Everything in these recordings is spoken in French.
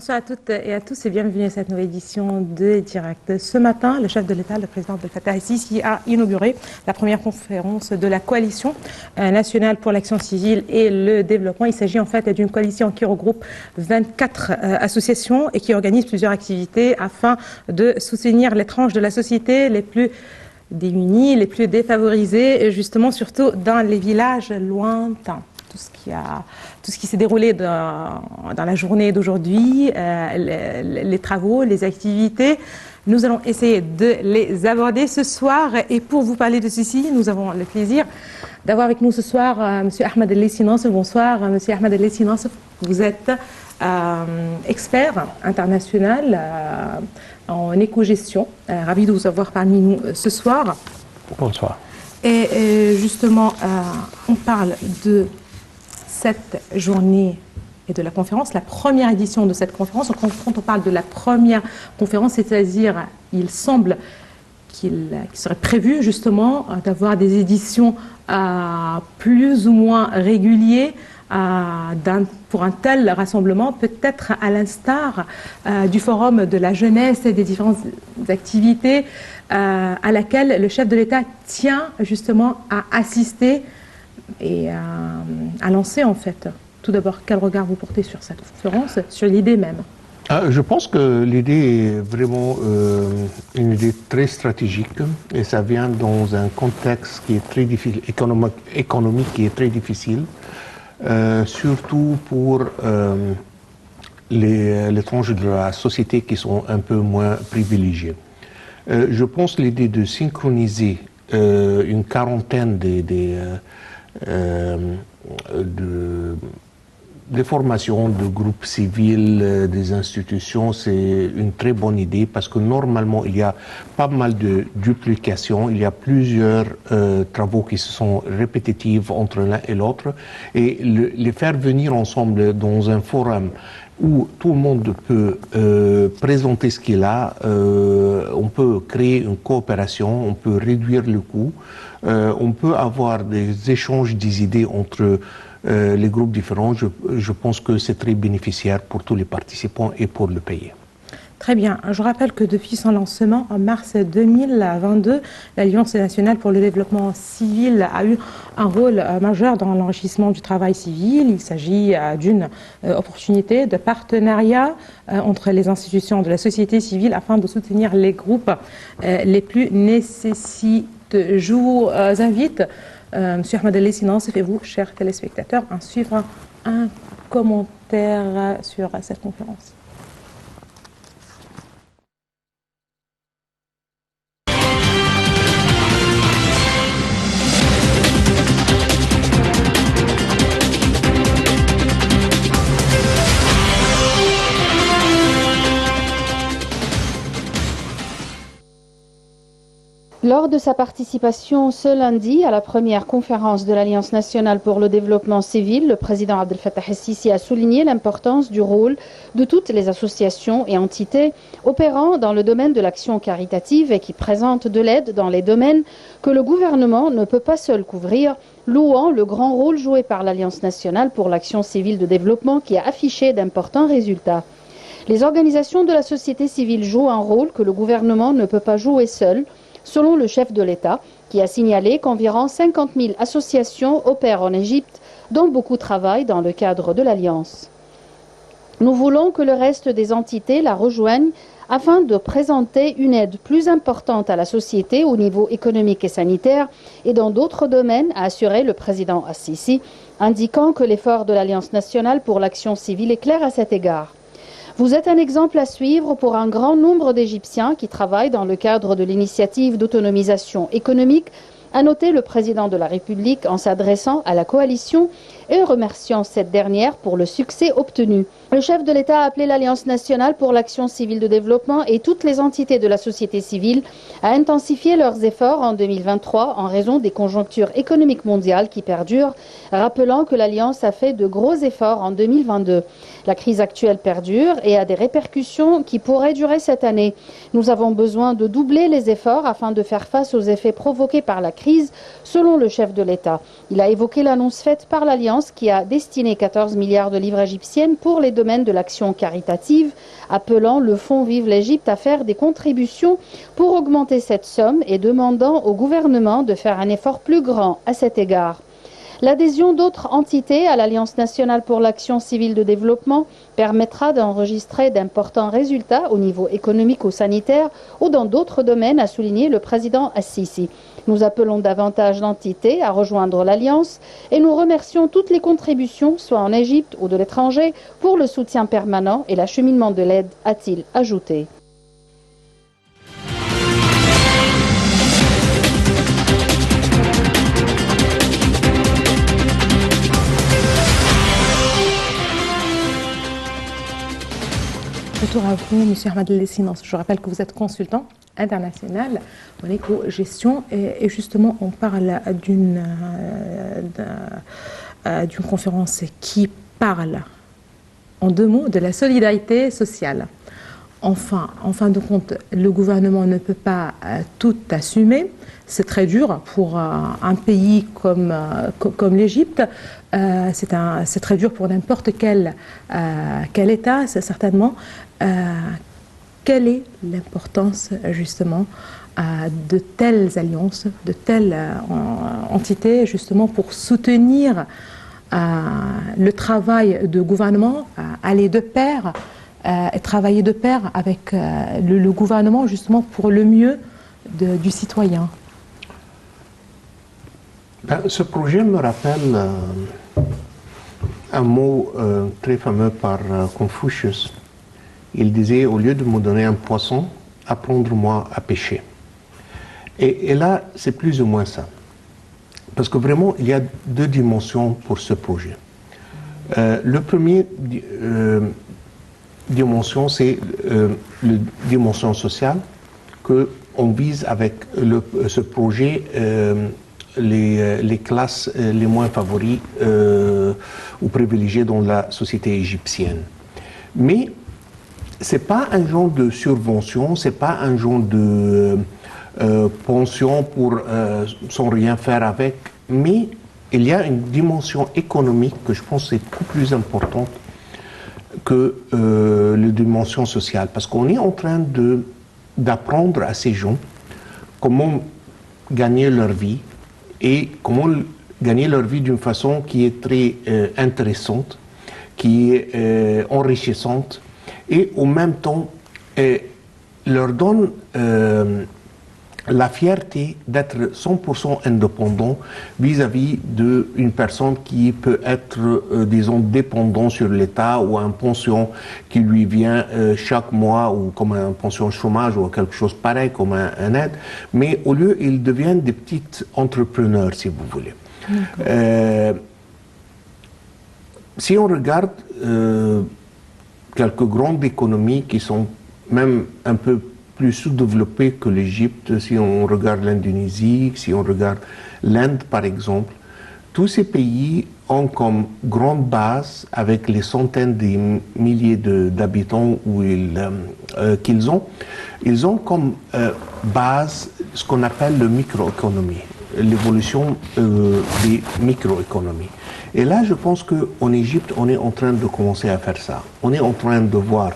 Bonsoir à toutes et à tous et bienvenue à cette nouvelle édition de Direct. Ce matin, le chef de l'État, le président Abdel Fattah el-Sisi, a inauguré la première conférence de la coalition nationale pour l'action civile et le développement. Il s'agit en fait d'une coalition qui regroupe 24 associations et qui organise plusieurs activités afin de soutenir les tranches de la société les plus démunies, les plus défavorisées, justement surtout dans les villages lointains. Tout ce qui s'est déroulé dans la journée d'aujourd'hui, les travaux, les activités, nous allons essayer de les aborder ce soir. Et pour vous parler de ceci, nous avons le plaisir d'avoir avec nous ce soir M. Ahmed El-Lessi Nassef. Bonsoir, M. Ahmed El-Lessi Nassef. Vous êtes expert international en éco-gestion. Ravi de vous avoir parmi nous ce soir. Bonsoir. Et justement, on parle de cette journée et de la conférence, la première édition de cette conférence. Quand on parle de la première conférence, c'est-à-dire, il semble qu'il serait prévu justement d'avoir des éditions plus ou moins réguliers pour un tel rassemblement, peut-être à l'instar du forum de la jeunesse et des différentes activités à laquelle le chef de l'État tient justement à assister et à lancer en fait. Tout d'abord, quel regard vous portez sur cette conférence, sur l'idée même? Je pense que l'idée est vraiment une idée très stratégique et ça vient dans un contexte qui est très difficile, économique qui est très difficile, surtout pour les tranches de la société qui sont un peu moins privilégiées. Je pense l'idée de synchroniser une quarantaine des formations de groupes civils, des institutions, c'est une très bonne idée parce que normalement il y a pas mal de duplications, il y a plusieurs travaux qui sont répétitifs entre l'un et l'autre et les faire venir ensemble dans un forum où tout le monde peut présenter ce qu'il a, on peut créer une coopération, on peut réduire le coût, on peut avoir des échanges d'idées entre les groupes différents. Je pense que c'est très bénéficiaire pour tous les participants et pour le pays. Très bien. Je rappelle que depuis son lancement en mars 2022, l'Alliance nationale pour le développement civil a eu un rôle majeur dans l'enrichissement du travail civil. Il s'agit d'une opportunité de partenariat entre les institutions de la société civile afin de soutenir les groupes les plus nécessiteux. Je vous invite, M. Ahmed El-Lessi Nassef et vous, chers téléspectateurs, à suivre un commentaire sur cette conférence. Lors de sa participation ce lundi à la première conférence de l'Alliance nationale pour le développement civil, le président Abdel Fattah el-Sisi a souligné l'importance du rôle de toutes les associations et entités opérant dans le domaine de l'action caritative et qui présentent de l'aide dans les domaines que le gouvernement ne peut pas seul couvrir, louant le grand rôle joué par l'Alliance nationale pour l'action civile de développement qui a affiché d'importants résultats. Les organisations de la société civile jouent un rôle que le gouvernement ne peut pas jouer seul, selon le chef de l'État, qui a signalé qu'environ 50 000 associations opèrent en Égypte, dont beaucoup travaillent dans le cadre de l'Alliance. Nous voulons que le reste des entités la rejoignent afin de présenter une aide plus importante à la société au niveau économique et sanitaire et dans d'autres domaines, a assuré le président el-Sisi, indiquant que l'effort de l'Alliance nationale pour l'action civile est clair à cet égard. Vous êtes un exemple à suivre pour un grand nombre d'Égyptiens qui travaillent dans le cadre de l'initiative d'autonomisation économique, a noté le président de la République en s'adressant à la coalition et remerciant cette dernière pour le succès obtenu. Le chef de l'État a appelé l'Alliance nationale pour l'action civile de développement et toutes les entités de la société civile à intensifier leurs efforts en 2023 en raison des conjonctures économiques mondiales qui perdurent, rappelant que l'Alliance a fait de gros efforts en 2022. La crise actuelle perdure et a des répercussions qui pourraient durer cette année. Nous avons besoin de doubler les efforts afin de faire face aux effets provoqués par la crise, selon le chef de l'État. Il a évoqué l'annonce faite par l'Alliance l'Alliance qui a destiné 14 milliards de livres égyptiennes pour les domaines de l'action caritative, appelant le Fonds Vive l'Égypte à faire des contributions pour augmenter cette somme et demandant au gouvernement de faire un effort plus grand à cet égard. L'adhésion d'autres entités à l'Alliance nationale pour l'action civile de développement permettra d'enregistrer d'importants résultats au niveau économique ou sanitaire ou dans d'autres domaines, a souligné le président Al-Sisi. Nous appelons davantage d'entités à rejoindre l'Alliance et nous remercions toutes les contributions, soit en Égypte ou de l'étranger, pour le soutien permanent et l'acheminement de l'aide, a-t-il ajouté. Retour à vous, M. Ahmad El-Sinance. Je rappelle que vous êtes consultant international en éco-gestion et justement on parle d'une conférence qui parle en deux mots de la solidarité sociale. Enfin, en fin de compte, le gouvernement ne peut pas tout assumer. C'est très dur pour un pays comme l'Égypte. C'est très dur pour n'importe quel État, certainement. Quelle est l'importance justement de telles alliances, de telles entités justement pour soutenir le travail de gouvernement, aller de pair et travailler de pair avec le gouvernement justement pour le mieux du citoyen? Ce projet me rappelle un mot très fameux par Confucius. Il disait, au lieu de me donner un poisson, apprendre-moi à pêcher. Et là, c'est plus ou moins ça. Parce que vraiment, il y a deux dimensions pour ce projet. Le premier dimension, c'est la dimension sociale, qu'on vise avec ce projet les classes les moins favorisées ou privilégiées dans la société égyptienne. Mais ce n'est pas un genre de subvention, ce n'est pas un genre de pension pour sans rien faire avec, mais il y a une dimension économique que je pense est beaucoup plus importante que la dimension sociale, parce qu'on est en train d'apprendre à ces gens comment gagner leur vie et comment gagner leur vie d'une façon qui est très intéressante, qui est enrichissante, et en même temps leur donne la fierté d'être 100% indépendant vis-à-vis d'une personne qui peut être, disons, dépendant sur l'État ou une pension qui lui vient chaque mois, ou comme une pension chômage ou quelque chose pareil, comme un aide. Mais au lieu, ils deviennent des petits entrepreneurs, si vous voulez. Si on regarde quelques grandes économies qui sont même un peu plus sous-développées que l'Égypte, si on regarde l'Indonésie, si on regarde l'Inde par exemple, tous ces pays ont comme grande base, avec les centaines de milliers d'habitants qu'ils ont, ils ont comme base ce qu'on appelle le microéconomie, l'évolution des microéconomies. Et là, je pense qu'en Égypte, on est en train de commencer à faire ça. On est en train de voir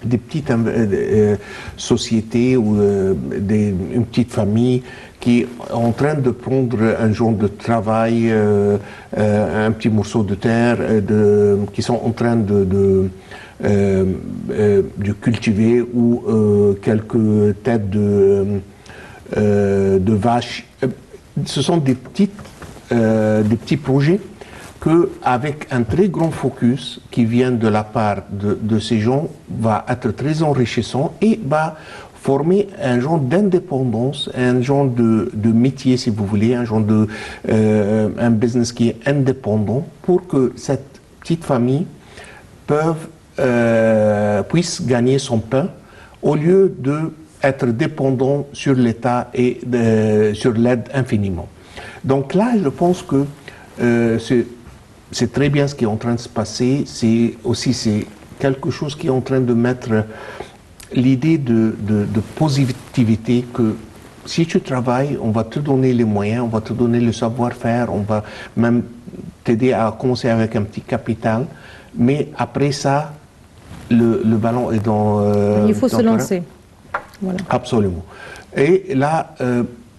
des petites sociétés ou une petite famille qui est en train de prendre un genre de travail, un petit morceau de terre, qui sont en train de cultiver, ou quelques têtes de vaches. Ce sont des petits projets qu'avec un très grand focus qui vient de la part de ces gens, va être très enrichissant et va former un genre d'indépendance, un genre de métier, si vous voulez, un genre un business qui est indépendant, pour que cette petite famille puisse gagner son pain au lieu d'être dépendant sur l'État et sur l'aide infiniment. Donc là, je pense que c'est très bien ce qui est en train de se passer. C'est quelque chose qui est en train de mettre l'idée de positivité, que si tu travailles, on va te donner les moyens, on va te donner le savoir-faire, on va même t'aider à commencer avec un petit capital, mais après ça, le ballon est dans... Il faut dans se le lancer. Voilà. Absolument. Et là,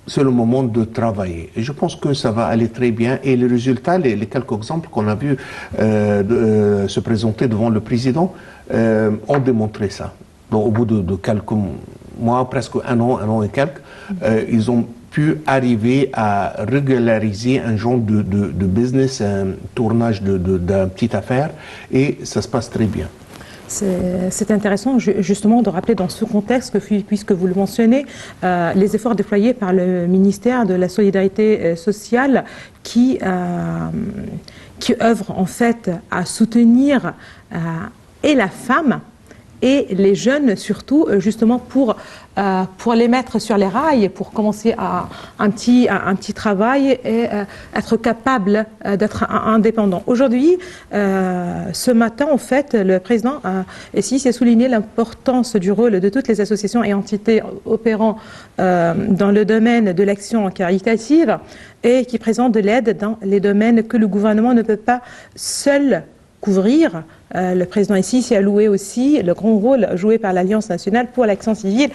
c'est le moment de travailler. Et je pense que ça va aller très bien. Et les résultats, les quelques exemples qu'on a vus se présenter devant le président, ont démontré ça. Donc, au bout de quelques mois, presque un an et quelques, ils ont pu arriver à régulariser un genre de business, un tournage d'une petite affaire, et ça se passe très bien. C'est intéressant justement de rappeler dans ce contexte que, puisque vous le mentionnez, les efforts déployés par le ministère de la Solidarité sociale qui œuvre en fait à soutenir et la femme et les jeunes surtout, justement pour les mettre sur les rails, pour commencer un petit travail et être capable d'être indépendant. Aujourd'hui, ce matin, en fait, le président Sissi a souligné l'importance du rôle de toutes les associations et entités opérant dans le domaine de l'action caritative et qui présentent de l'aide dans les domaines que le gouvernement ne peut pas seul couvrir. Le président Sissi a loué aussi le grand rôle joué par l'Alliance nationale pour l'action civile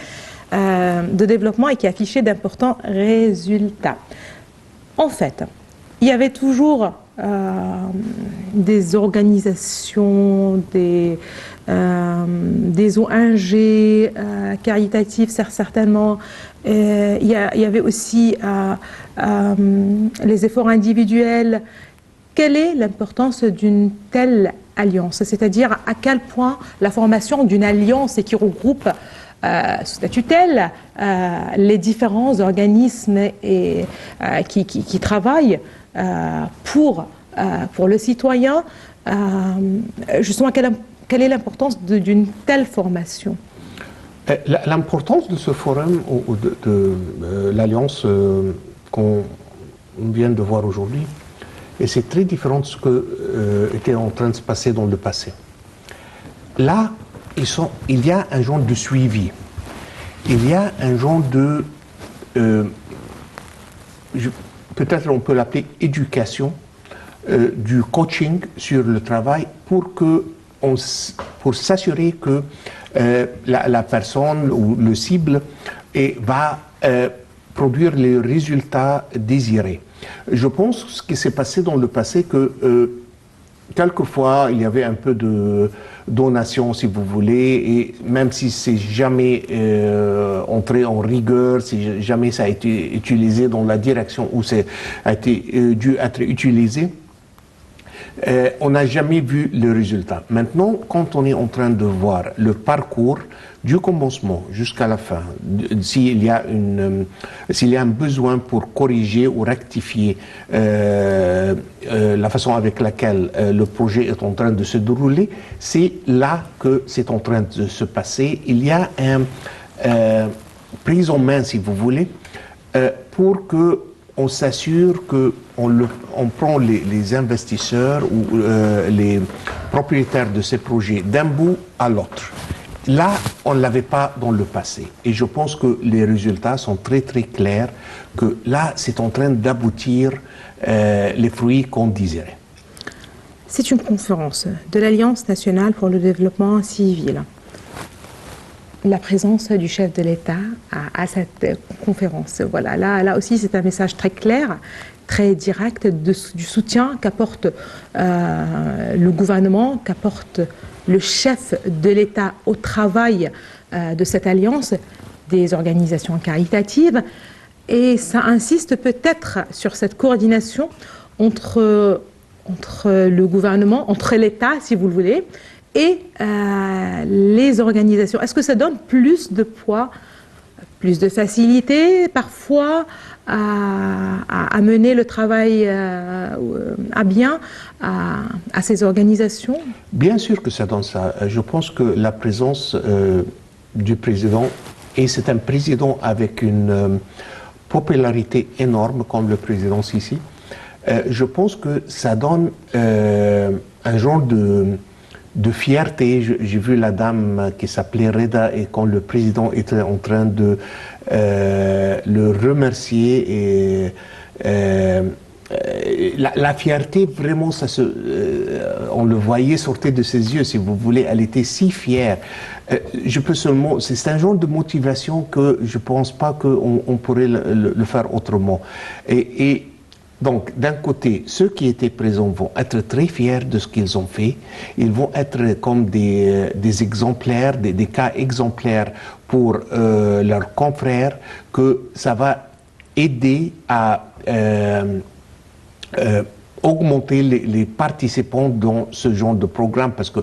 de développement et qui affichait d'importants résultats. En fait, il y avait toujours des organisations, des ONG caritatives certainement. Il y avait aussi les efforts individuels. Quelle est l'importance d'une telle alliance? C'est-à-dire à quel point la formation d'une alliance et qui regroupe sous la tutelle les différents organismes et, qui travaillent pour le citoyen, justement, quelle est l'importance d'une telle formation? L'importance de ce forum ou de l'alliance qu'on vient de voir aujourd'hui, et c'est très différent de ce qui était en train de se passer dans le passé. Là, il y a un genre de suivi. Il y a un genre de... peut-être on peut l'appeler éducation, du coaching sur le travail pour s'assurer que la personne ou le cible va produire les résultats désirés. Je pense que ce qui s'est passé dans le passé, que quelquefois il y avait un peu de donation, si vous voulez, et même si c'est jamais entré en rigueur, si jamais ça a été utilisé dans la direction où ça a été dû être utilisé, on n'a jamais vu le résultat. Maintenant, quand on est en train de voir le parcours du commencement jusqu'à la fin, s'il y a un besoin pour corriger ou rectifier la façon avec laquelle le projet est en train de se dérouler, c'est là que c'est en train de se passer. Il y a une prise en main, si vous voulez, pour que on s'assure qu'on prend les investisseurs ou les propriétaires de ces projets d'un bout à l'autre. Là, on ne l'avait pas dans le passé. Et je pense que les résultats sont très très clairs, que là, c'est en train d'aboutir les fruits qu'on désirait. C'est une conférence de l'Alliance nationale pour le développement civil. La présence du chef de l'État à cette conférence. Voilà, là aussi, c'est un message très clair, très direct du soutien qu'apporte le gouvernement, qu'apporte le chef de l'État au travail de cette alliance, des organisations caritatives. Et ça insiste peut-être sur cette coordination entre le gouvernement, entre l'État, si vous le voulez, et les organisations. Est-ce que ça donne plus de poids, plus de facilité parfois à mener le travail à bien à ces organisations? Bien sûr que ça donne ça. Je pense que la présence du président, et c'est un président avec une popularité énorme comme le président Sissi, je pense que ça donne un genre de fierté. J'ai vu la dame qui s'appelait Reda, et quand le président était en train de le remercier et la fierté, vraiment, on le voyait sortir de ses yeux, si vous voulez. Elle était si fière. Je peux seulement, c'est un genre de motivation que je pense pas qu'on pourrait le faire autrement. Et donc, d'un côté, ceux qui étaient présents vont être très fiers de ce qu'ils ont fait. Ils vont être comme des exemplaires, des cas exemplaires pour leurs confrères, que ça va aider à augmenter les participants dans ce genre de programme, parce que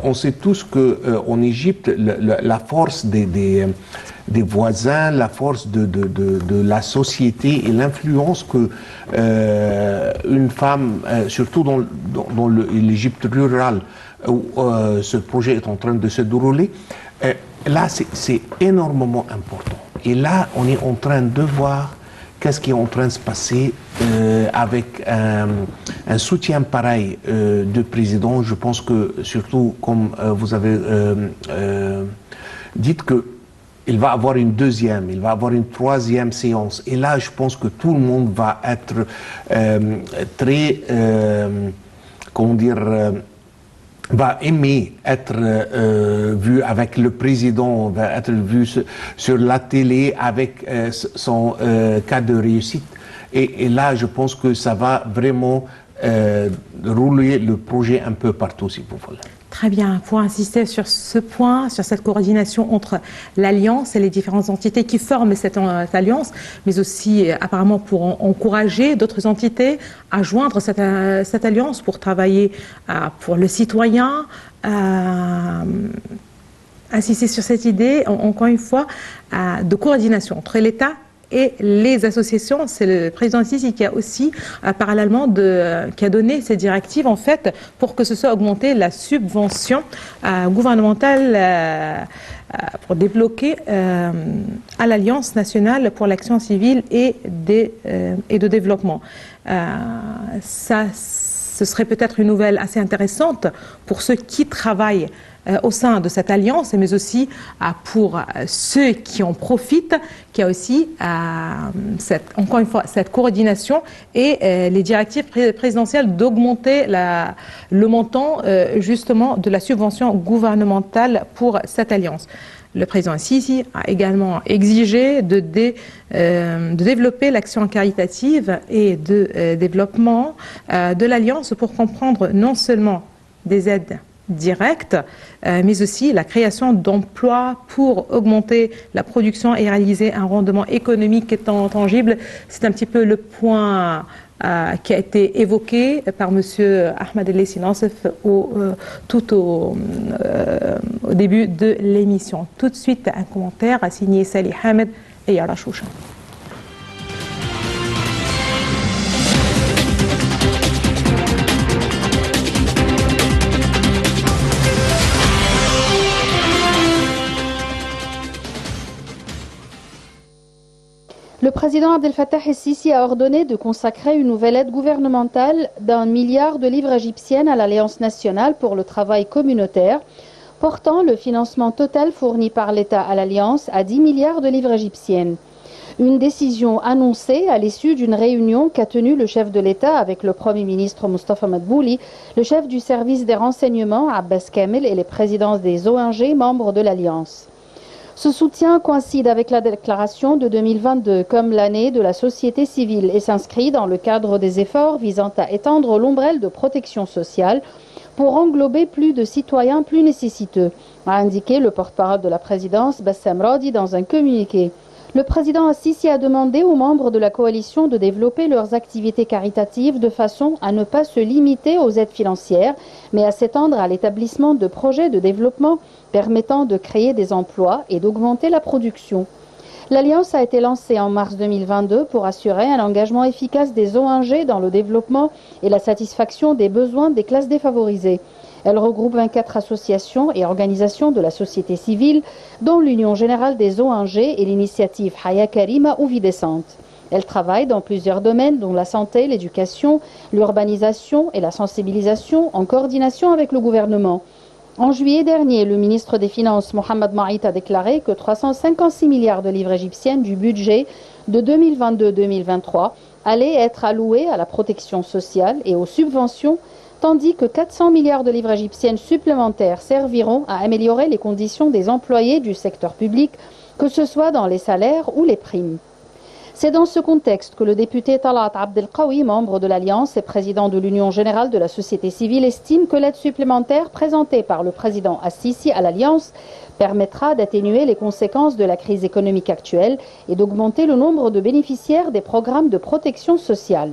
on sait tous que en Égypte, la force des voisins, la force de la société et l'influence que une femme, surtout dans l'Égypte rurale où ce projet est en train de se dérouler, là c'est énormément important. Et là, on est en train de voir qu'est-ce qui est en train de se passer avec un soutien pareil du président. Je pense que, surtout, comme vous avez dit, qu'il va avoir une deuxième, il va avoir une troisième séance. Et là, je pense que tout le monde va être très, comment dire, va aimer être vu avec le président, va être vu sur la télé avec son cas de réussite. Et là, je pense que ça va vraiment rouler le projet un peu partout, si vous voulez. Très bien. Pour insister sur ce point, sur cette coordination entre l'Alliance et les différentes entités qui forment cette alliance, mais aussi apparemment pour encourager d'autres entités à joindre cette alliance pour travailler pour le citoyen, insister sur cette idée, encore une fois, de coordination entre l'État et les associations. C'est le président Sisi qui a aussi parallèlement qui a donné ces directives en fait pour que ce soit augmenté la subvention gouvernementale pour débloquer à l'Alliance nationale pour l'action civile et de développement. Ce serait peut-être une nouvelle assez intéressante pour ceux qui travaillent au sein de cette alliance, mais aussi pour ceux qui en profitent, qui a aussi, encore une fois, cette coordination et les directives présidentielles d'augmenter le montant justement de la subvention gouvernementale pour cette alliance. Le président Sisi a également exigé de développer l'action caritative et de développement de l'Alliance pour comprendre non seulement des aides directes, mais aussi la création d'emplois pour augmenter la production et réaliser un rendement économique tangible. C'est un petit peu le point qui a été évoqué par M. Ahmed El Nassef tout au début de l'émission. Tout de suite, un commentaire signé Salih Hamed et Yara Choucha. Le président Abdel Fattah el-Sisi a ordonné de consacrer une nouvelle aide gouvernementale d'1 milliard de livres égyptiennes à l'Alliance nationale pour le travail communautaire, portant le financement total fourni par l'État à l'Alliance à 10 milliards de livres égyptiennes. Une décision annoncée à l'issue d'une réunion qu'a tenue le chef de l'État avec le Premier ministre Mustafa Madbouli, le chef du service des renseignements Abbas Kamel et les présidents des ONG membres de l'Alliance. Ce soutien coïncide avec la déclaration de 2022 comme l'année de la société civile et s'inscrit dans le cadre des efforts visant à étendre l'ombrelle de protection sociale pour englober plus de citoyens plus nécessiteux, a indiqué le porte-parole de la présidence Bassam Radi dans un communiqué. Le président Assisi a demandé aux membres de la coalition de développer leurs activités caritatives de façon à ne pas se limiter aux aides financières, mais à s'étendre à l'établissement de projets de développement permettant de créer des emplois et d'augmenter la production. L'Alliance a été lancée en mars 2022 pour assurer un engagement efficace des ONG dans le développement et la satisfaction des besoins des classes défavorisées. Elle regroupe 24 associations et organisations de la société civile, dont l'Union générale des ONG et l'initiative Haya Karima ou Vie décente. Elle travaille dans plusieurs domaines, dont la santé, l'éducation, l'urbanisation et la sensibilisation, en coordination avec le gouvernement. En juillet dernier, le ministre des Finances, Mohamed Maït, a déclaré que 356 milliards de livres égyptiennes du budget de 2022-2023 allaient être alloués à la protection sociale et aux subventions, tandis que 400 milliards de livres égyptiennes supplémentaires serviront à améliorer les conditions des employés du secteur public, que ce soit dans les salaires ou les primes. C'est dans ce contexte que le député Talat Abdelkawi, membre de l'Alliance et président de l'Union générale de la société civile, estime que l'aide supplémentaire présentée par le président Assisi à l'Alliance permettra d'atténuer les conséquences de la crise économique actuelle et d'augmenter le nombre de bénéficiaires des programmes de protection sociale.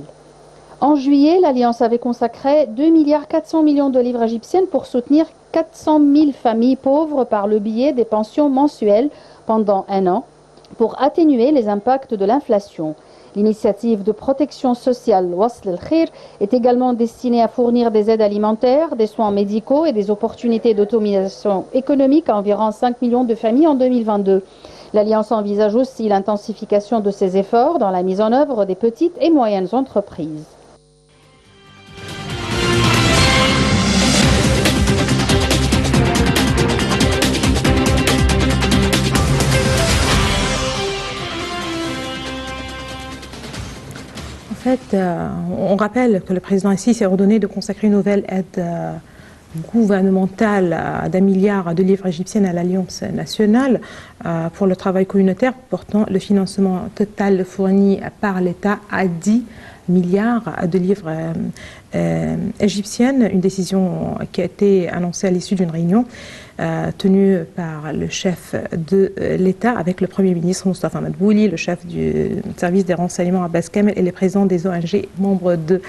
En juillet, l'Alliance avait consacré 2,4 milliards de livres égyptiennes pour soutenir 400 000 familles pauvres par le biais des pensions mensuelles pendant un an, pour atténuer les impacts de l'inflation. L'initiative de protection sociale Wasl el-Khir est également destinée à fournir des aides alimentaires, des soins médicaux et des opportunités d'autonomisation économique à environ 5 millions de familles en 2022. L'Alliance envisage aussi l'intensification de ses efforts dans la mise en œuvre des petites et moyennes entreprises. En fait, on rappelle que le président Assisi s'est ordonné de consacrer une nouvelle aide gouvernementale d'1 milliard de livres égyptiennes à l'Alliance nationale pour le travail communautaire, portant le financement total fourni par l'État à 10 milliards de livres égyptiennes, une décision qui a été annoncée à l'issue d'une réunion tenue par le chef de l'État avec le Premier ministre Moustapha Madbouli, le chef du service des renseignements Abbas Kamel et les présidents des ONG membres de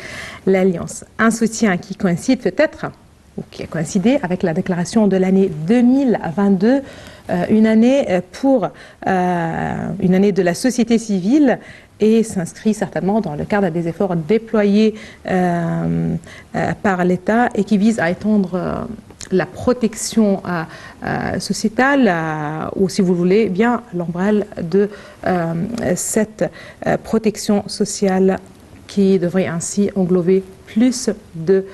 l'Alliance. Un soutien qui coïncide peut-être, ou qui a coïncidé avec la déclaration de l'année 2022, une année de la société civile, et s'inscrit certainement dans le cadre des efforts déployés par l'État et qui visent à étendre la protection sociétale, ou si vous voulez, bien l'ombrelle de cette protection sociale qui devrait ainsi englober plus de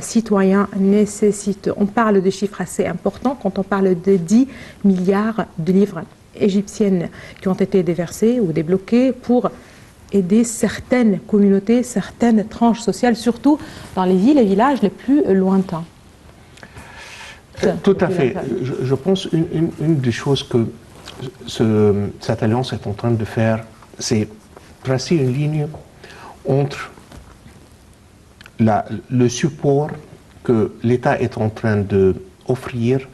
citoyens nécessiteux. On parle de chiffres assez importants quand on parle de 10 milliards de livres égyptiennes qui ont été déversés ou débloqués pour aider certaines communautés, certaines tranches sociales, surtout dans les villes et villages les plus lointains. Tout à fait. Je pense une des choses que cette alliance est en train de faire, c'est tracer une ligne entre le support que l'État est en train d'offrir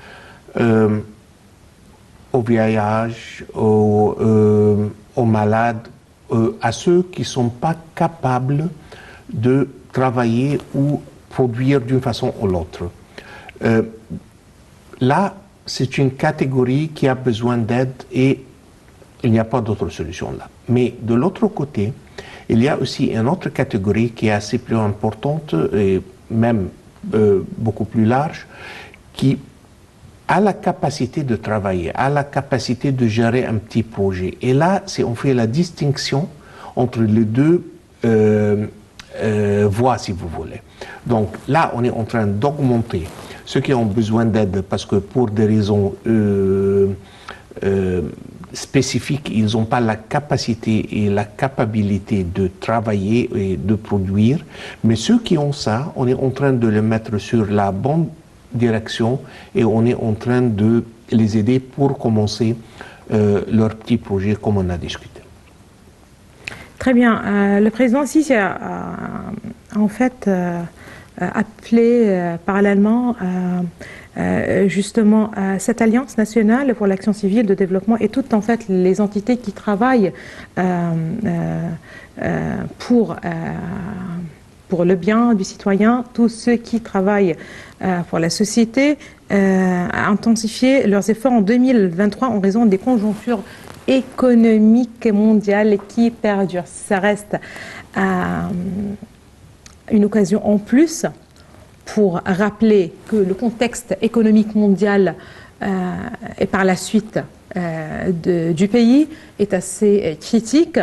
aux vieillards, aux malades, à ceux qui ne sont pas capables de travailler ou produire d'une façon ou l'autre. Là, c'est une catégorie qui a besoin d'aide et il n'y a pas d'autre solution là. Mais de l'autre côté, il y a aussi une autre catégorie qui est assez plus importante et même beaucoup plus large, qui a la capacité de travailler, a la capacité de gérer un petit projet. Et là, on fait la distinction entre les deux voies, si vous voulez. Donc là, on est en train d'augmenter ceux qui ont besoin d'aide parce que pour des raisons spécifiques, ils n'ont pas la capacité et la capacité de travailler et de produire. Mais ceux qui ont ça, on est en train de les mettre sur la bonne direction et on est en train de les aider pour commencer leur petit projet comme on a discuté. Très bien. Le président Assisi a en fait appelé parallèlement justement cette alliance nationale pour l'action civile de développement et toutes en fait les entités qui travaillent pour le bien du citoyen, tous ceux qui travaillent pour la société, à intensifier leurs efforts en 2023 en raison des conjonctures économiques mondiales qui perdurent. Ça reste une occasion en plus pour rappeler que le contexte économique mondial et par la suite du pays est assez critique.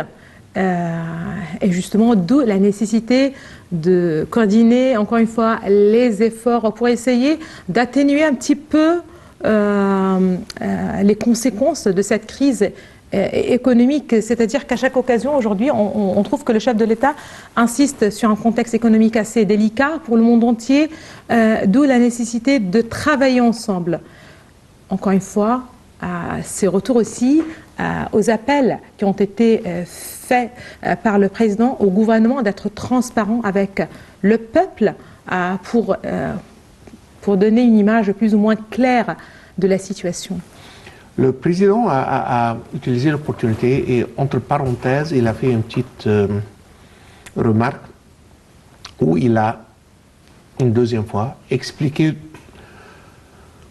Et justement, d'où la nécessité de coordonner, encore une fois, les efforts pour essayer d'atténuer un petit peu les conséquences de cette crise économique, c'est-à-dire qu'à chaque occasion aujourd'hui on trouve que le chef de l'État insiste sur un contexte économique assez délicat pour le monde entier, d'où la nécessité de travailler ensemble. Encore une fois, c'est retour aussi aux appels qui ont été faits par le président au gouvernement d'être transparent avec le peuple pour donner une image plus ou moins claire de la situation. Le président a utilisé l'opportunité et, entre parenthèses, il a fait une petite remarque où il a, une deuxième fois, expliqué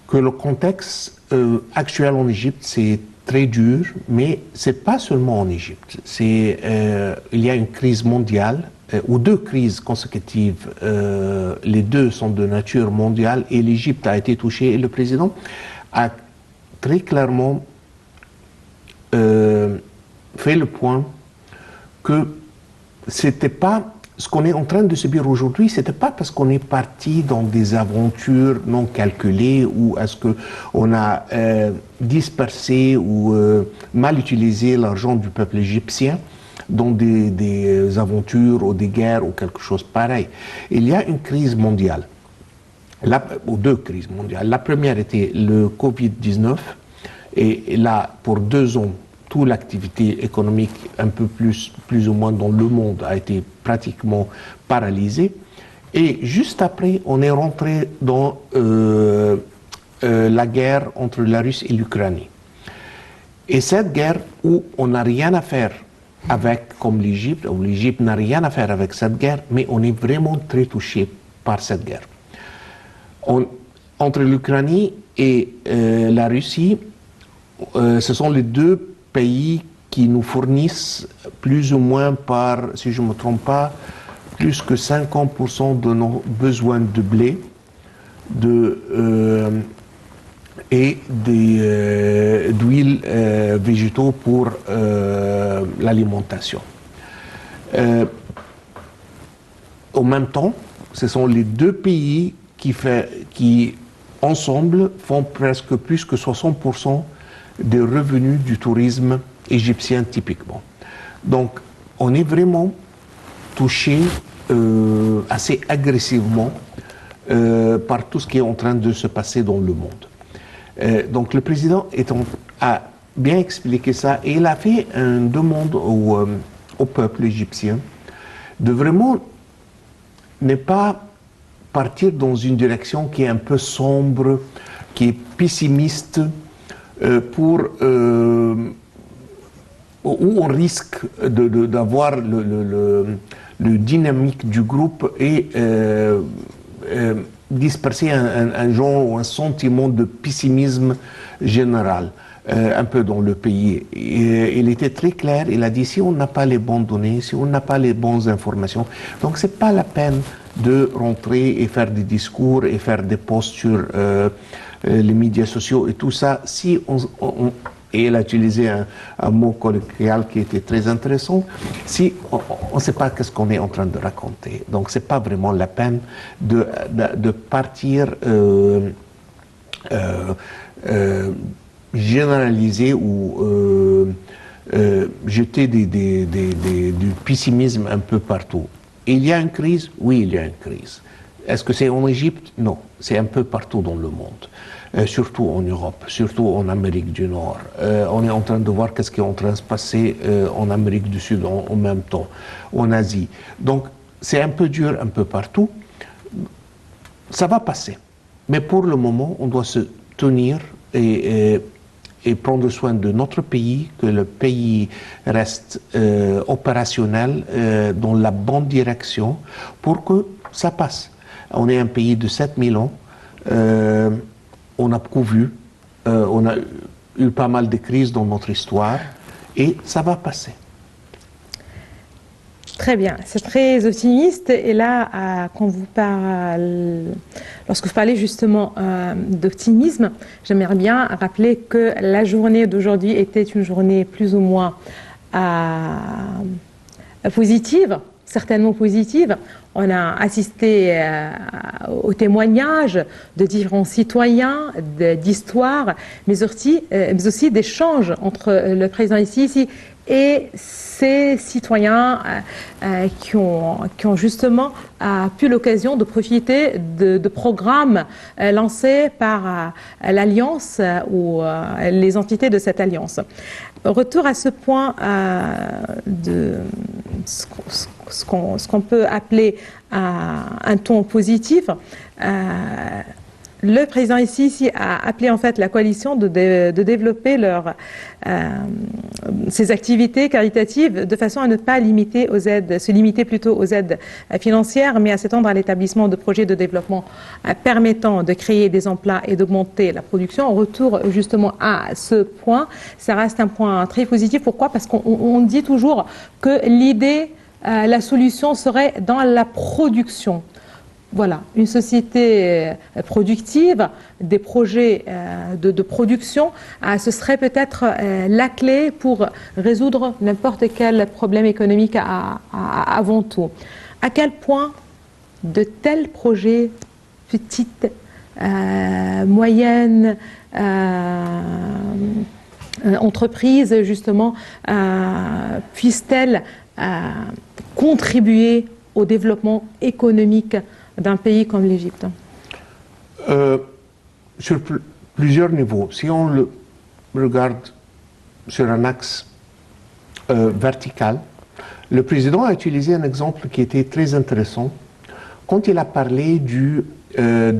que le contexte actuel en Égypte, c'est très dur, mais ce n'est pas seulement en Égypte. Il y a une crise mondiale, ou deux crises consécutives. Les deux sont de nature mondiale et l'Égypte a été touchée. Et le président a très clairement fait le point que c'était pas ce qu'on est en train de subir aujourd'hui, c'était pas parce qu'on est parti dans des aventures non calculées ou est-ce qu'on a dispersé ou mal utilisé l'argent du peuple égyptien dans des aventures ou des guerres ou quelque chose pareil. Il y a une crise mondiale, ou deux crises mondiales. La première était le Covid-19 et là, pour 2 ans, toute l'activité économique, un peu plus ou moins dans le monde, a été pratiquement paralysée. Et juste après, on est rentré dans la guerre entre la Russie et l'Ukraine. Et cette guerre où on n'a rien à faire avec, comme l'Égypte, où l'Égypte n'a rien à faire avec cette guerre, mais on est vraiment très touché par cette guerre. Entre l'Ukraine et la Russie, ce sont les deux pays qui nous fournissent plus ou moins par, si je ne me trompe pas, plus que 50% de nos besoins de blé et d'huiles végétaux pour l'alimentation. En même temps, ce sont les deux pays qui ensemble font presque plus que 60% des revenus du tourisme égyptien typiquement. Donc, on est vraiment touché assez agressivement par tout ce qui est en train de se passer dans le monde. Donc, le président a bien expliqué ça et il a fait une demande au peuple égyptien de vraiment ne pas partir dans une direction qui est un peu sombre, qui est pessimiste, où on risque d'avoir le dynamique du groupe et disperser un genre ou un sentiment de pessimisme général un peu dans le pays. Et il était très clair, il a dit si on n'a pas les bonnes données, si on n'a pas les bonnes informations, donc c'est pas la peine de rentrer et faire des discours et faire des posts sur les médias sociaux et tout ça. Si et il a utilisé un mot colloquial qui était très intéressant, si on ne sait pas qu'est-ce qu'on est en train de raconter. Donc c'est pas vraiment la peine de partir généraliser ou jeter du pessimisme un peu partout. Il y a une crise? Oui, il y a une crise. Est-ce que c'est en Égypte? Non, c'est un peu partout dans le monde. Surtout en Europe, surtout en Amérique du Nord. On est en train de voir qu'est-ce qui est en train de se passer en Amérique du Sud en même temps, en Asie. Donc, c'est un peu dur un peu partout. Ça va passer. Mais pour le moment, on doit se tenir et prendre soin de notre pays, que le pays reste opérationnel dans la bonne direction pour que ça passe. On est un pays de 7000 ans. On a beaucoup vu, on a eu pas mal de crises dans notre histoire et ça va passer. Très bien, c'est très optimiste. Et là, lorsque vous parlez justement d'optimisme, j'aimerais bien rappeler que la journée d'aujourd'hui était une journée plus ou moins positive certainement positive. On a assisté aux témoignages de différents citoyens, d'histoires, mais aussi d'échanges entre le président Sisi et ces citoyens qui ont justement pu l'occasion de profiter de programmes lancés par l'Alliance ou les entités de cette Alliance. Retour à ce point de ce qu'on peut appeler un ton positif. Le président Sisi a appelé en fait la coalition de développer ses activités caritatives de façon à ne pas se limiter plutôt aux aides financières, mais à s'étendre à l'établissement de projets de développement permettant de créer des emplois et d'augmenter la production. En retour justement à ce point, ça reste un point très positif. Pourquoi? Parce qu'on dit toujours que l'idée, la solution serait dans la production. Voilà, une société productive, des projets de production, ce serait peut-être la clé pour résoudre n'importe quel problème économique avant tout. À quel point de tels projets, petites, moyennes entreprises, justement, puissent-elles contribuer au développement économique d'un pays comme l'Égypte? Sur plusieurs niveaux. Si on le regarde sur un axe vertical, le président a utilisé un exemple qui était très intéressant quand il a parlé de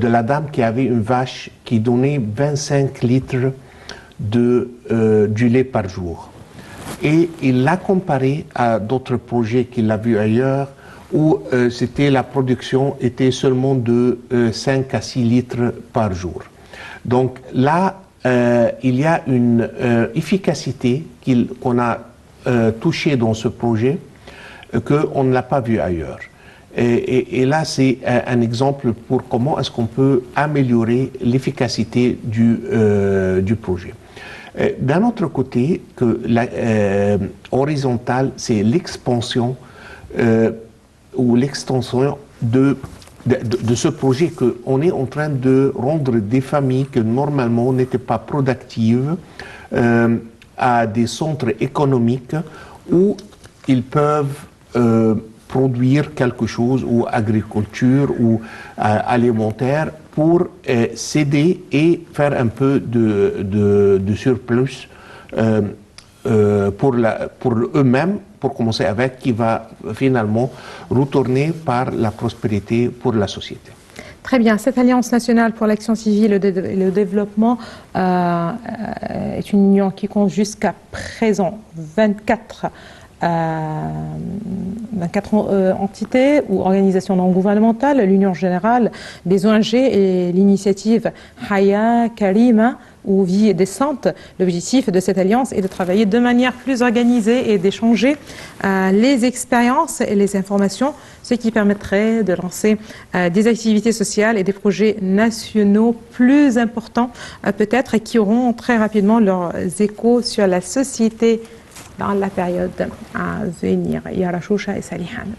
la dame qui avait une vache qui donnait 25 litres du lait par jour. Et il l'a comparé à d'autres projets qu'il a vus ailleurs, où la production était seulement de 5 à 6 litres par jour. Donc là, il y a une efficacité qu'on a touchée dans ce projet qu'on ne l'a pas vu ailleurs. Et là, c'est un exemple pour comment est-ce qu'on peut améliorer l'efficacité du projet. D'un autre côté, horizontal, c'est l'expansion ou l'extension de ce projet qu'on est en train de rendre des familles qui normalement n'étaient pas productives à des centres économiques où ils peuvent produire quelque chose, ou agriculture ou alimentaire, pour s'aider et faire un peu de surplus pour eux-mêmes, pour commencer avec, qui va finalement retourner par la prospérité pour la société. Très bien. Cette Alliance nationale pour l'action civile et le développement est une union qui compte jusqu'à présent 24 entités ou organisations non gouvernementales, l'Union générale des ONG et l'initiative Haya Karima ou Vie décente. L'objectif de cette alliance est de travailler de manière plus organisée et d'échanger les expériences et les informations, ce qui permettrait de lancer des activités sociales et des projets nationaux plus importants peut-être, et qui auront très rapidement leurs échos sur la société dans la période à venir. Yara Choucha et Salih Hamid.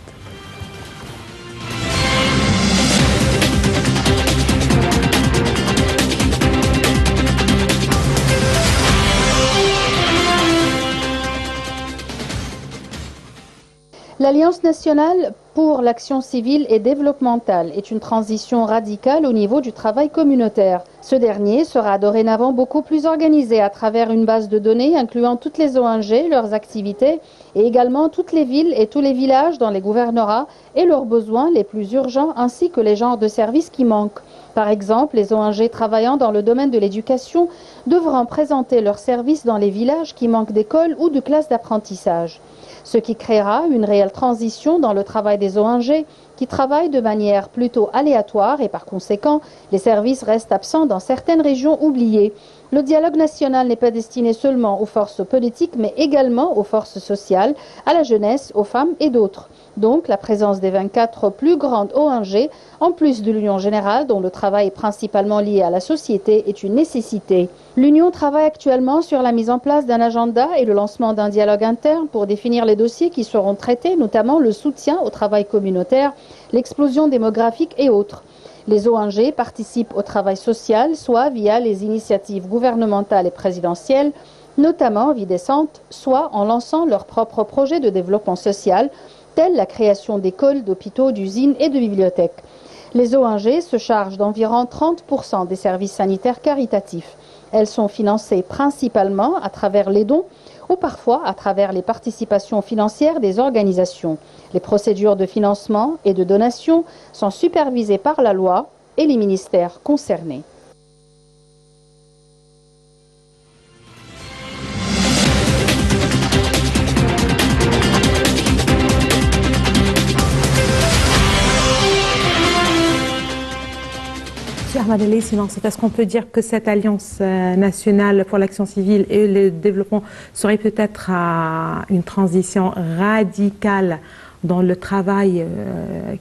L'Alliance nationale pour l'action civile et développementale est une transition radicale au niveau du travail communautaire. Ce dernier sera dorénavant beaucoup plus organisé à travers une base de données incluant toutes les ONG, leurs activités et également toutes les villes et tous les villages dans les gouvernorats et leurs besoins les plus urgents ainsi que les genres de services qui manquent. Par exemple, les ONG travaillant dans le domaine de l'éducation devront présenter leurs services dans les villages qui manquent d'écoles ou de classes d'apprentissage. Ce qui créera une réelle transition dans le travail des ONG qui travaillent de manière plutôt aléatoire et par conséquent, les services restent absents dans certaines régions oubliées. Le dialogue national n'est pas destiné seulement aux forces politiques, mais également aux forces sociales, à la jeunesse, aux femmes et d'autres. Donc, la présence des 24 plus grandes ONG, en plus de l'Union générale, dont le travail est principalement lié à la société, est une nécessité. L'Union travaille actuellement sur la mise en place d'un agenda et le lancement d'un dialogue interne pour définir les dossiers qui seront traités, notamment le soutien au travail communautaire, l'explosion démographique et autres. Les ONG participent au travail social, soit via les initiatives gouvernementales et présidentielles, notamment Vie décente, soit en lançant leurs propres projets de développement social, tels la création d'écoles, d'hôpitaux, d'usines et de bibliothèques. Les ONG se chargent d'environ 30% des services sanitaires caritatifs. Elles sont financées principalement à travers les dons ou parfois à travers les participations financières des organisations. Les procédures de financement et de donation sont supervisées par la loi et les ministères concernés. Ahmad El Aissi, est-ce qu'on peut dire que cette alliance nationale pour l'action civile et le développement serait peut-être une transition radicale dans le travail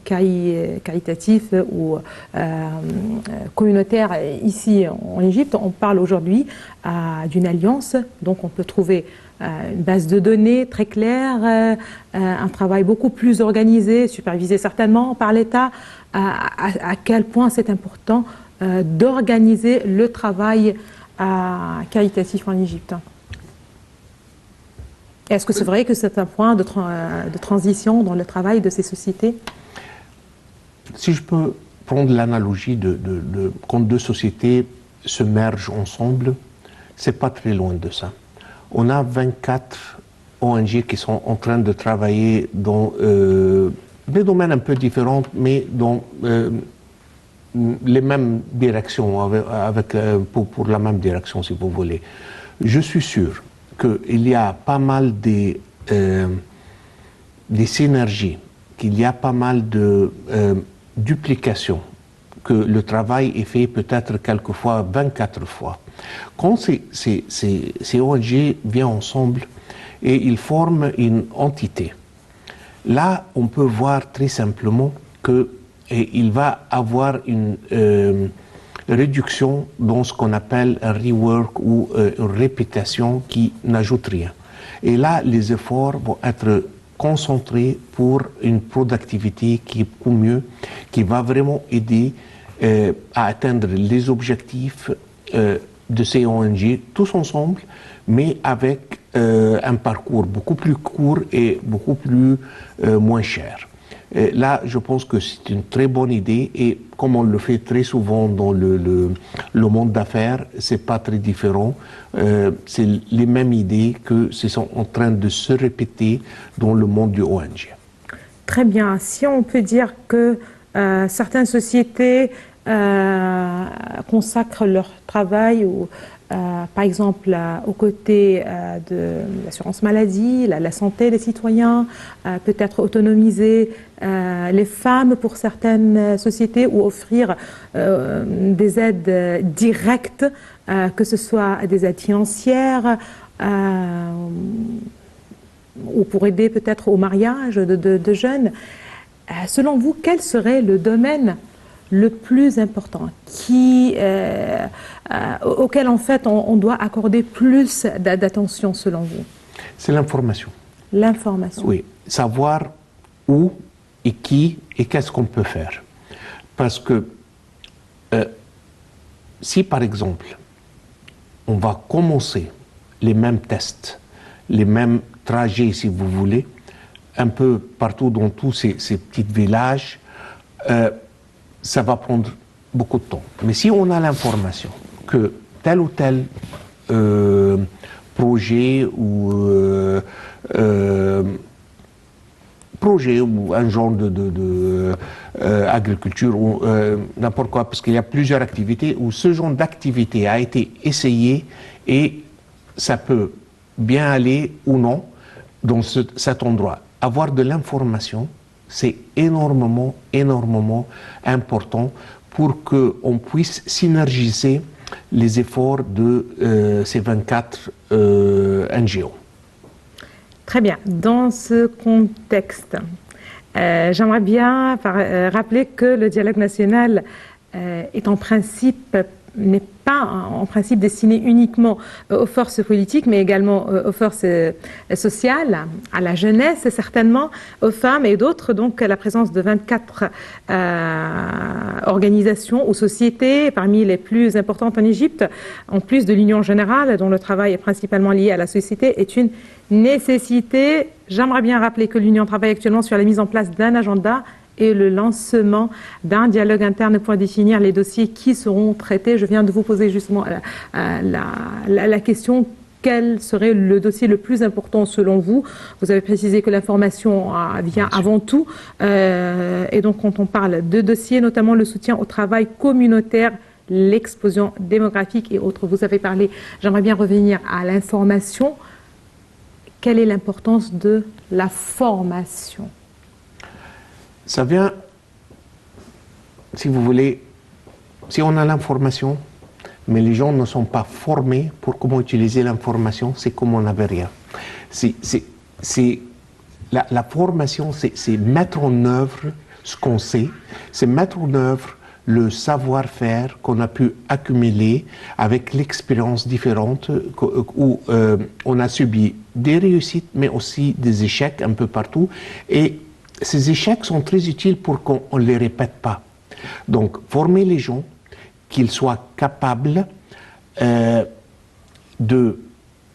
caritatif ou communautaire ici en Égypte? On parle aujourd'hui d'une alliance, donc on peut trouver une base de données très claire, un travail beaucoup plus organisé, supervisé certainement par l'État. À quel point c'est important d'organiser le travail caritatif en Égypte? Est-ce que c'est vrai que c'est un point de transition dans le travail de ces sociétés? Si je peux prendre l'analogie quand deux sociétés se mergent ensemble, c'est pas très loin de ça. On a 24 ONG qui sont en train de travailler dans des domaines un peu différents, mais dans les mêmes directions, pour la même direction, si vous voulez. Je suis sûr qu'il y a pas mal des synergies, qu'il y a pas mal de duplications, que le travail est fait peut-être quelquefois 24 fois. Quand ces ONG viennent ensemble et ils forment une entité, là on peut voir très simplement qu'il va avoir une réduction dans ce qu'on appelle un rework ou une répétition qui n'ajoute rien. Et là, les efforts vont être concentrés pour une productivité qui est beaucoup mieux, qui va vraiment aider à atteindre les objectifs de ces ONG tous ensemble, mais avec un parcours beaucoup plus court et beaucoup plus moins cher. Là, je pense que c'est une très bonne idée et comme on le fait très souvent dans le monde d'affaires, c'est pas très différent. C'est les mêmes idées que sont en train de se répéter dans le monde du ONG. Très bien. Si on peut dire que certaines sociétés consacrent leur travail par exemple, aux côtés de l'assurance maladie, la santé des citoyens, peut-être autonomiser les femmes pour certaines sociétés ou offrir des aides directes, que ce soit des aides financières ou pour aider peut-être au mariage de jeunes. Selon vous, quel serait le domaine le plus important, auquel en fait on doit accorder plus d'attention selon vous? C'est l'information. L'information. Oui, savoir où et qui et qu'est-ce qu'on peut faire. Parce que si par exemple on va commencer les mêmes tests, les mêmes trajets si vous voulez, un peu partout dans tous ces petits villages, ça va prendre beaucoup de temps. Mais si on a l'information que tel ou tel projet ou un genre de agriculture ou n'importe quoi, parce qu'il y a plusieurs activités où ce genre d'activité a été essayé et ça peut bien aller ou non dans cet endroit. Avoir de l'information, c'est énormément important pour qu'on puisse synergiser les efforts de ces 24 NGO. Très bien. Dans ce contexte, j'aimerais bien rappeler que le dialogue national est en principe n'est pas en principe destiné uniquement aux forces politiques, mais également aux forces sociales, à la jeunesse certainement, aux femmes et d'autres. Donc la présence de 24 organisations ou sociétés parmi les plus importantes en Égypte, en plus de l'Union générale, dont le travail est principalement lié à la société, est une nécessité. J'aimerais bien rappeler que l'Union travaille actuellement sur la mise en place d'un agenda et le lancement d'un dialogue interne pour définir les dossiers qui seront traités. Je viens de vous poser justement la question: quel serait le dossier le plus important selon vous? Vous avez précisé que l'information vient avant tout. Et donc quand on parle de dossiers, notamment le soutien au travail communautaire, l'explosion démographique et autres, vous avez parlé, j'aimerais bien revenir à l'information. Quelle est l'importance de la formation? Ça vient, si vous voulez, si on a l'information, mais les gens ne sont pas formés pour comment utiliser l'information, c'est comme on n'avait rien. La formation, c'est mettre en œuvre ce qu'on sait, c'est mettre en œuvre le savoir-faire qu'on a pu accumuler avec l'expérience différente où on a subi des réussites, mais aussi des échecs un peu partout. Et ces échecs sont très utiles pour qu'on ne les répète pas. Donc, former les gens, qu'ils soient capables de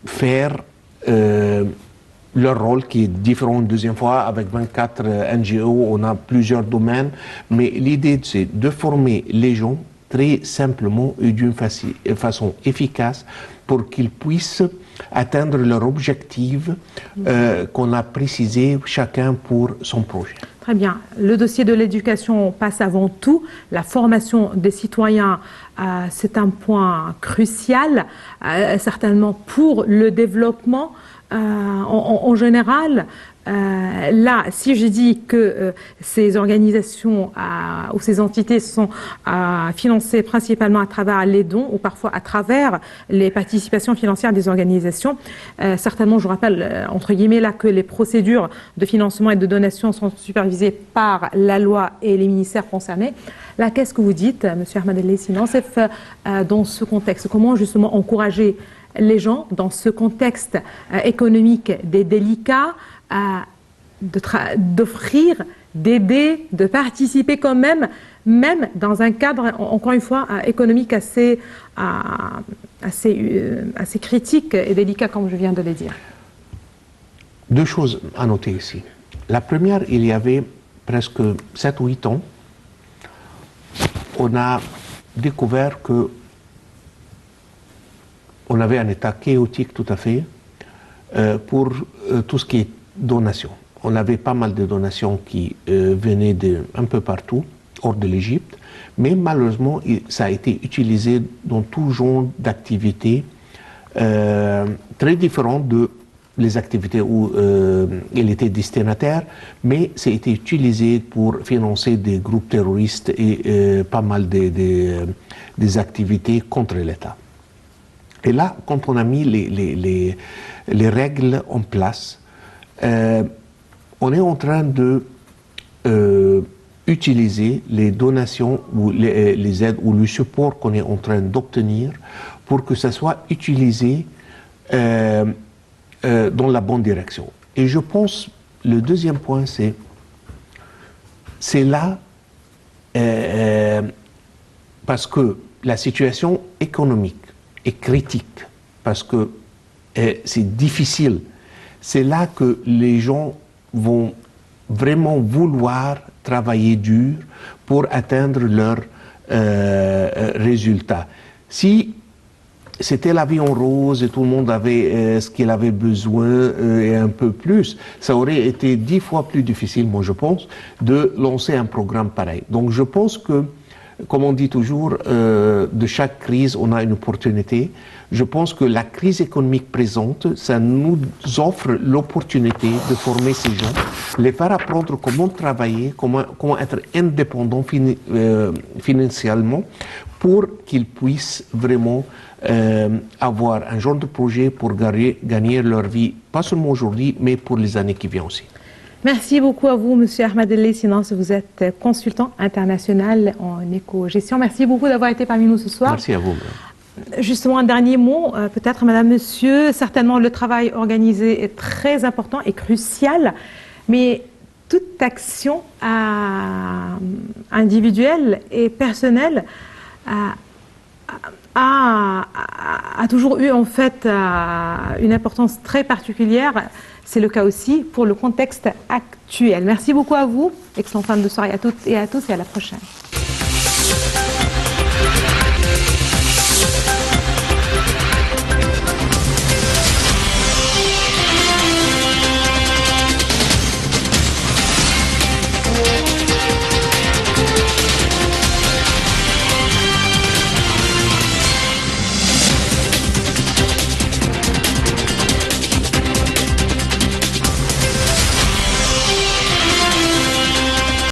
faire leur rôle, qui est différent une deuxième fois. Avec 24 NGO, on a plusieurs domaines, mais l'idée, c'est de former les gens très simplement et d'une façon efficace pour qu'ils puissent atteindre leur objectif qu'on a précisé chacun pour son projet. Très bien. Le dossier de l'éducation passe avant tout. La formation des citoyens, c'est un point crucial, certainement pour le développement en général. Là, si je dis que ces organisations ou ces entités sont financées principalement à travers les dons ou parfois à travers les participations financières des organisations, certainement, je rappelle, entre guillemets, là, que les procédures de financement et de donation sont supervisées par la loi et les ministères concernés. Là, qu'est-ce que vous dites, M. Ahmed El-Leissi Nassef, dans ce contexte? Comment justement encourager les gens dans ce contexte économique délicat d'offrir, d'aider, de participer quand même dans un cadre, encore une fois, économique assez critique et délicat, comme je viens de le dire? Deux choses à noter ici. La première, il y avait presque 7 ou 8 ans, on a découvert que on avait un état chaotique tout à fait pour tout ce qui est donation. On avait pas mal de donations qui venaient un peu partout, hors de l'Égypte, mais malheureusement, ça a été utilisé dans tout genre d'activités très différentes de les activités où il était destinataire, mais ça a été utilisé pour financer des groupes terroristes et pas mal des activités contre l'État. Et là, quand on a mis les règles en place, on est en train de utiliser les donations ou les aides ou le support qu'on est en train d'obtenir pour que ça soit utilisé dans la bonne direction. Et je pense, le deuxième point, c'est là, parce que la situation économique est critique, parce que c'est difficile. C'est là que les gens vont vraiment vouloir travailler dur pour atteindre leurs résultats. Si c'était la vie en rose et tout le monde avait ce qu'il avait besoin et un peu plus, ça aurait été 10 fois plus difficile, moi je pense, de lancer un programme pareil. Donc je pense que, comme on dit toujours, de chaque crise, on a une opportunité. Je pense que la crise économique présente, ça nous offre l'opportunité de former ces gens, les faire apprendre comment travailler, comment être indépendant financièrement, pour qu'ils puissent vraiment avoir un genre de projet pour gagner leur vie, pas seulement aujourd'hui, mais pour les années qui viennent aussi. Merci beaucoup à vous, Monsieur Ahmed El Sinance. Vous êtes consultant international en éco-gestion. Merci beaucoup d'avoir été parmi nous ce soir. Merci à vous. Justement, un dernier mot, peut-être, Madame, Monsieur. Certainement, le travail organisé est très important et crucial, mais toute action individuelle et personnelle a toujours eu en fait une importance très particulière. C'est le cas aussi pour le contexte actuel. Merci beaucoup à vous. Excellente fin de soirée à toutes et à tous et à la prochaine.